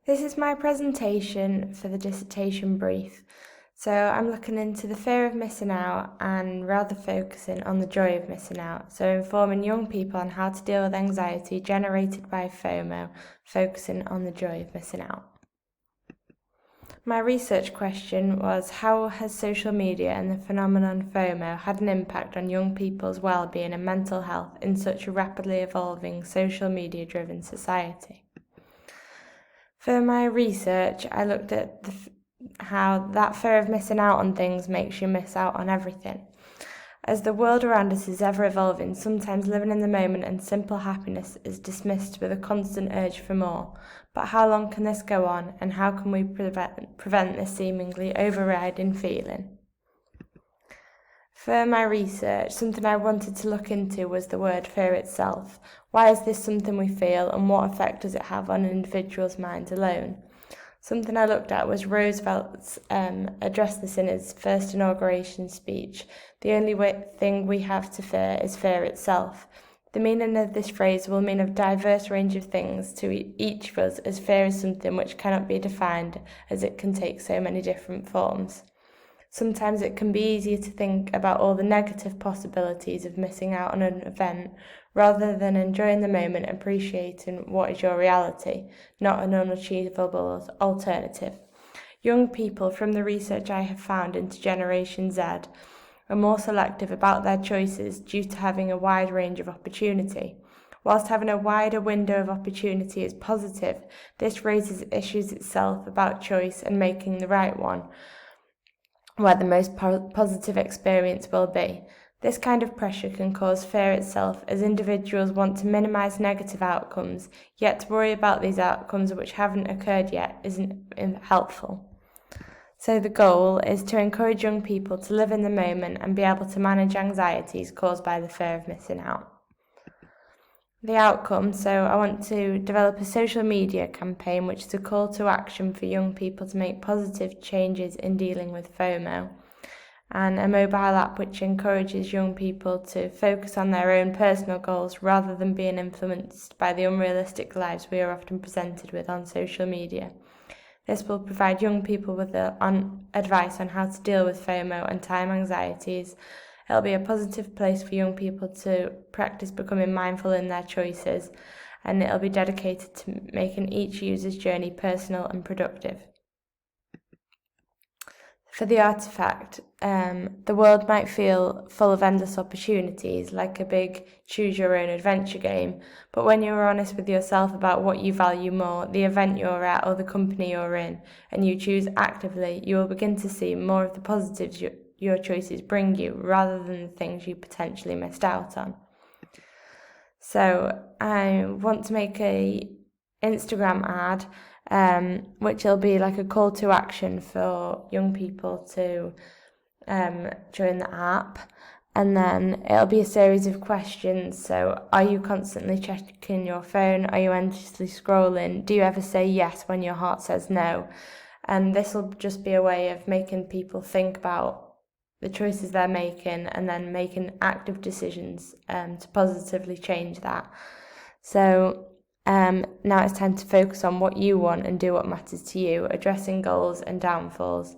This is my presentation for the dissertation brief. So I'm looking into the fear of missing out and rather focusing on the joy of missing out. So informing young people on how to deal with anxiety generated by FOMO, focusing on the joy of missing out. My research question was, how has social media and the phenomenon FOMO had an impact on young people's well-being and mental health in such a rapidly evolving social media-driven society? For my research, I looked at how that fear of missing out on things makes you miss out on everything. As the world around us is ever evolving, sometimes living in the moment and simple happiness is dismissed with a constant urge for more. But how long can this go on, and how can we prevent this seemingly overriding feeling? For my research, something I wanted to look into was the word fear itself. Why is this something we feel, and what effect does it have on an individual's mind alone? Something I looked at was Roosevelt's addressed this in his first inauguration speech. The only thing we have to fear is fear itself. The meaning of this phrase will mean a diverse range of things to each of us, as fear is something which cannot be defined, as it can take so many different forms. Sometimes it can be easier to think about all the negative possibilities of missing out on an event rather than enjoying the moment and appreciating what is your reality, not an unachievable alternative. Young people, from the research I have found into Generation Z, are more selective about their choices due to having a wide range of opportunity. Whilst having a wider window of opportunity is positive, this raises issues itself about choice and making the right one, where the most positive experience will be. This kind of pressure can cause fear itself, as individuals want to minimise negative outcomes, yet to worry about these outcomes which haven't occurred yet isn't helpful. So the goal is to encourage young people to live in the moment and be able to manage anxieties caused by the fear of missing out. The outcome, so I want to develop a social media campaign which is a call to action for young people to make positive changes in dealing with FOMO, and a mobile app which encourages young people to focus on their own personal goals rather than being influenced by the unrealistic lives we are often presented with on social media. This will provide young people with advice on how to deal with FOMO and time anxieties. It'll be a positive place for young people to practice becoming mindful in their choices, and it'll be dedicated to making each user's journey personal and productive. For the artifact, the world might feel full of endless opportunities, like a big choose-your-own-adventure game, but when you're honest with yourself about what you value more, the event you're at or the company you're in, and you choose actively, you will begin to see more of the positives your choices bring you, rather than the things you potentially missed out on. So I want to make a Instagram ad, which will be like a call to action for young people to join the app. And then it'll be a series of questions. So, are you constantly checking your phone? Are you endlessly scrolling? Do you ever say yes when your heart says no? And this will just be a way of making people think about the choices they're making and then making active decisions to positively change that. So now it's time to focus on what you want and do what matters to you, addressing goals and downfalls.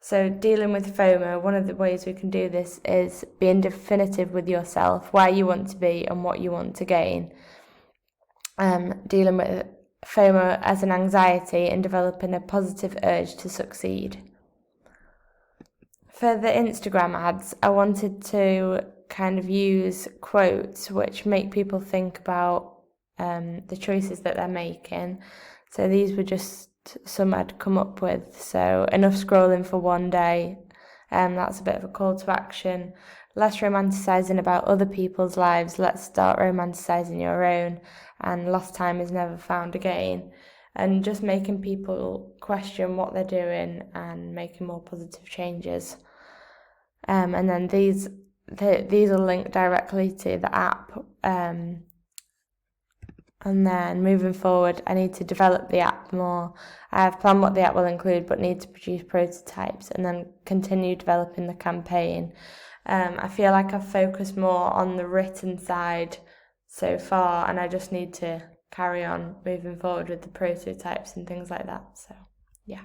So dealing with FOMO, one of the ways we can do this is being definitive with yourself, where you want to be and what you want to gain. Dealing with FOMO as an anxiety and developing a positive urge to succeed. For the Instagram ads, I wanted to kind of use quotes which make people think about the choices that they're making. So these were just some I'd come up with. So enough scrolling for one day, that's a bit of a call to action. Less romanticising about other people's lives, let's start romanticising your own, and lost time is never found again. And just making people question what they're doing and making more positive changes. And then these will link directly to the app. And then moving forward, I need to develop the app more. I have planned what the app will include, but need to produce prototypes and then continue developing the campaign. I feel like I've focused more on the written side so far, and I just need to carry on moving forward with the prototypes and things like that. So, yeah.